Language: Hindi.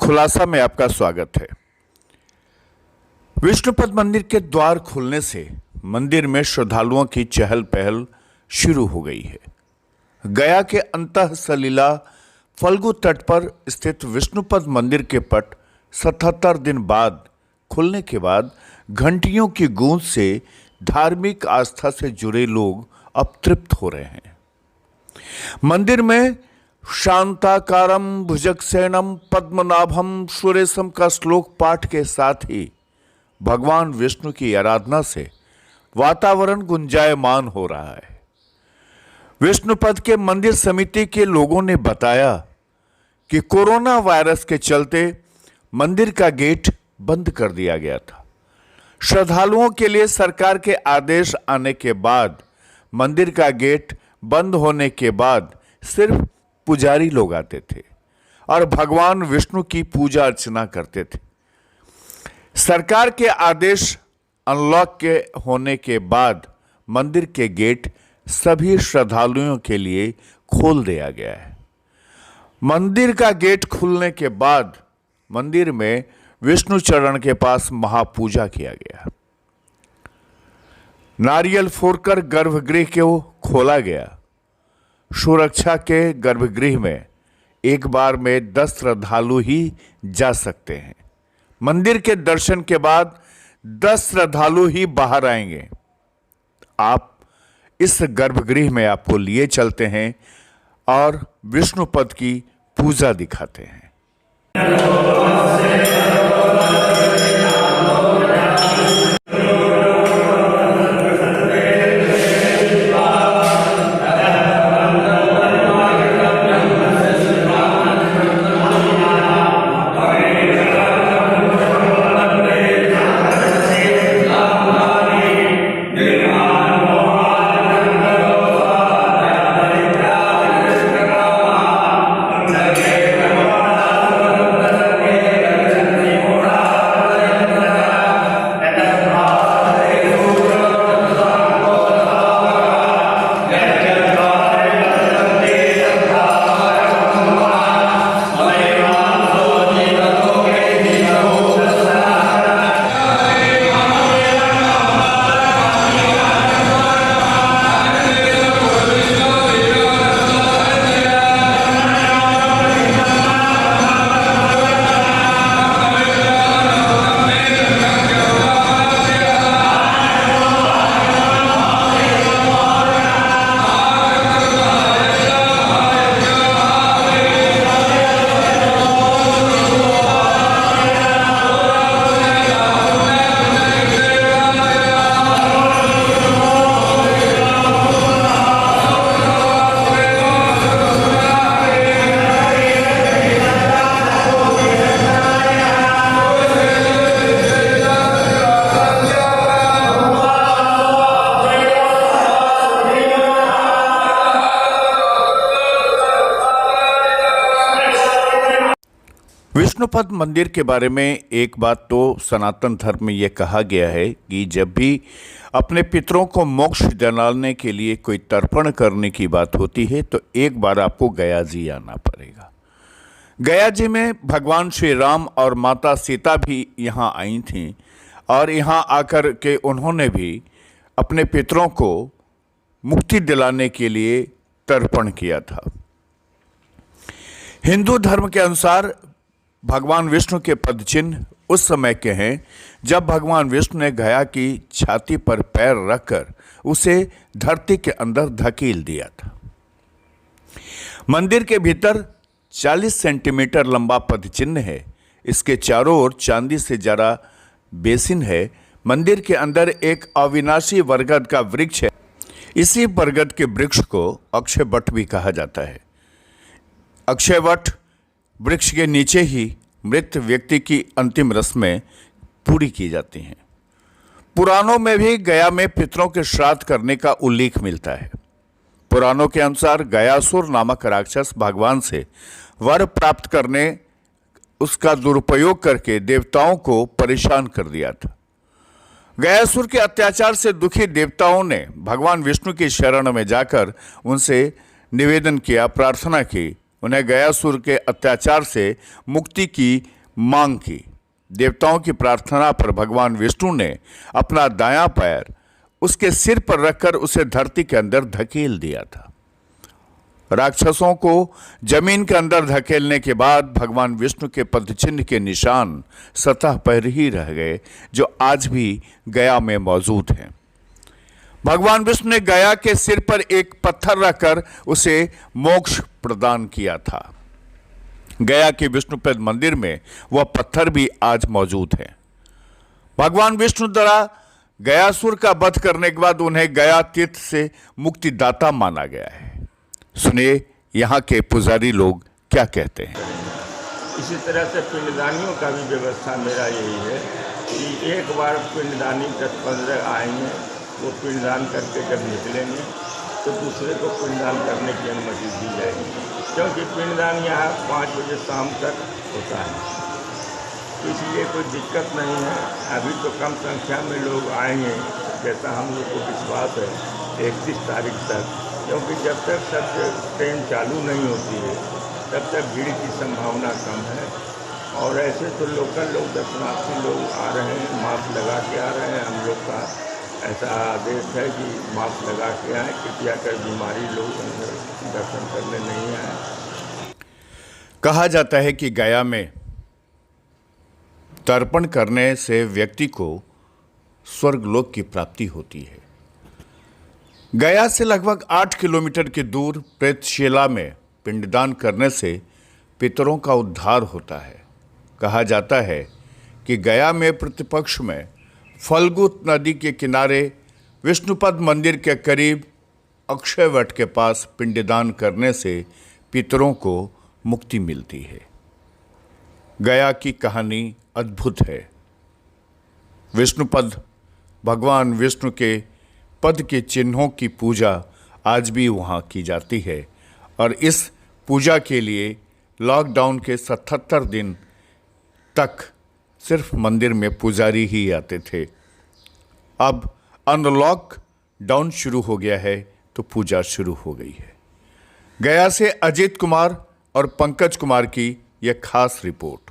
खुलासा में आपका स्वागत है। विष्णुपद मंदिर के द्वार खुलने से मंदिर में श्रद्धालुओं की चहल पहल शुरू हो गई है। गया के अंतः सलीला फल्गु तट पर स्थित विष्णुपद मंदिर के पट 77 दिन बाद खुलने के बाद घंटियों की गूंज से धार्मिक आस्था से जुड़े लोग अब तृप्त हो रहे हैं। मंदिर में शांताकारम भुजगसेनम पद्मनाभम सुरेशम का श्लोक पाठ के साथ ही भगवान विष्णु की आराधना से वातावरण गुंजायमान हो रहा है। विष्णुपद के मंदिर समिति के लोगों ने बताया कि कोरोना वायरस के चलते मंदिर का गेट बंद कर दिया गया था। श्रद्धालुओं के लिए सरकार के आदेश आने के बाद मंदिर का गेट बंद होने के बाद सिर्फ पुजारी लोग आते थे और भगवान विष्णु की पूजा अर्चना करते थे। सरकार के आदेश अनलॉक के होने के बाद मंदिर के गेट सभी श्रद्धालुओं के लिए खोल दिया गया है। मंदिर का गेट खुलने के बाद मंदिर में विष्णु चरण के पास महापूजा किया गया। नारियल फोड़कर गर्भगृह को खोला गया। सुरक्षा के गर्भगृह में एक बार में 10 श्रद्धालु ही जा सकते हैं। मंदिर के दर्शन के बाद 10 श्रद्धालु ही बाहर आएंगे। आप इस गर्भगृह में आपको लिए चलते हैं और विष्णुपद की पूजा दिखाते हैं। विष्णुपद मंदिर के बारे में एक बात तो सनातन धर्म में यह कहा गया है कि जब भी अपने पितरों को मोक्ष दिलाने के लिए कोई तर्पण करने की बात होती है तो एक बार आपको गया जी आना पड़ेगा। गया जी में भगवान श्री राम और माता सीता भी यहाँ आई थीं और यहाँ आकर के उन्होंने भी अपने पितरों को मुक्ति दिलाने के लिए तर्पण किया था। हिंदू धर्म के अनुसार भगवान विष्णु के पदचिन्ह उस समय के हैं जब भगवान विष्णु ने गया की छाती पर पैर रखकर उसे धरती के अंदर धकेल दिया था। मंदिर के भीतर 40 सेंटीमीटर लंबा पदचिन्ह है। इसके चारों ओर चांदी से जरा बेसिन है। मंदिर के अंदर एक अविनाशी बरगद का वृक्ष है। इसी बरगद के वृक्ष को अक्षय वट भी कहा जाता है। अक्षय वट वृक्ष के नीचे ही मृत व्यक्ति की अंतिम रस्में पूरी की जाती हैं। पुराणों में भी गया में पितरों के श्राद्ध करने का उल्लेख मिलता है। पुराणों के अनुसार गयासुर नामक राक्षस भगवान से वर प्राप्त करने उसका दुरुपयोग करके देवताओं को परेशान कर दिया था। गयासुर के अत्याचार से दुखी देवताओं ने भगवान विष्णु की शरण में जाकर उनसे निवेदन किया, प्रार्थना की, उन्हें गयासुर के अत्याचार से मुक्ति की मांग की। देवताओं की प्रार्थना पर भगवान विष्णु ने अपना दायां पैर उसके सिर पर रखकर उसे धरती के अंदर धकेल दिया था। राक्षसों को जमीन के अंदर धकेलने के बाद भगवान विष्णु के पदचिन्ह के निशान सतह पर ही रह गए, जो आज भी गया में मौजूद हैं। भगवान विष्णु ने गया के सिर पर एक पत्थर रखकर उसे मोक्ष प्रदान किया था। गया के विष्णुपद मंदिर में वह पत्थर भी आज मौजूद है। भगवान विष्णु द्वारा गयासुर का वध करने के बाद उन्हें गया तीर्थ से मुक्तिदाता माना गया है। सुनिए यहाँ के पुजारी लोग क्या कहते हैं। इसी तरह से पिंडदानियों का भी व्यवस्था मेरा यही है कि एक बार पिंडदानी 10-15 आएंगे, वो पिंडदान करके जब निकलेंगे तो दूसरे को पिंडदान करने की अनुमति दी जाएगी, क्योंकि पिंडदान यहाँ 5 बजे शाम तक होता है। इसलिए कोई दिक्कत नहीं है। अभी तो कम संख्या में लोग आएंगे, जैसा हम लोग को विश्वास है 31 तारीख तक, क्योंकि जब तक सब ट्रेन चालू नहीं होती है तब तक भीड़ की संभावना कम है। और ऐसे तो लोकल लोग दर्शनार्थी लोग आ रहे हैं, मास्क लगा के आ रहे हैं। हम लोग का ऐसा आदेश है कि मास्क लगा के आए, कृपया कर बीमारी लोग अंदर दर्शन करने नहीं आए। कहा जाता है कि गया में तर्पण करने से व्यक्ति को स्वर्गलोक की प्राप्ति होती है। गया से लगभग 8 किलोमीटर की दूर प्रेतशिला में पिंडदान करने से पितरों का उद्धार होता है। कहा जाता है कि गया में प्रतिपक्ष में फल्गु नदी के किनारे विष्णुपद मंदिर के करीब अक्षय वट के पास पिंडदान करने से पितरों को मुक्ति मिलती है। गया की कहानी अद्भुत है। विष्णुपद भगवान विष्णु के पद के चिन्हों की पूजा आज भी वहाँ की जाती है और इस पूजा के लिए लॉकडाउन के 77 दिन तक सिर्फ मंदिर में पुजारी ही आते थे। अब अनलॉक डाउन शुरू हो गया है तो पूजा शुरू हो गई है। गया से अजीत कुमार और पंकज कुमार की यह खास रिपोर्ट।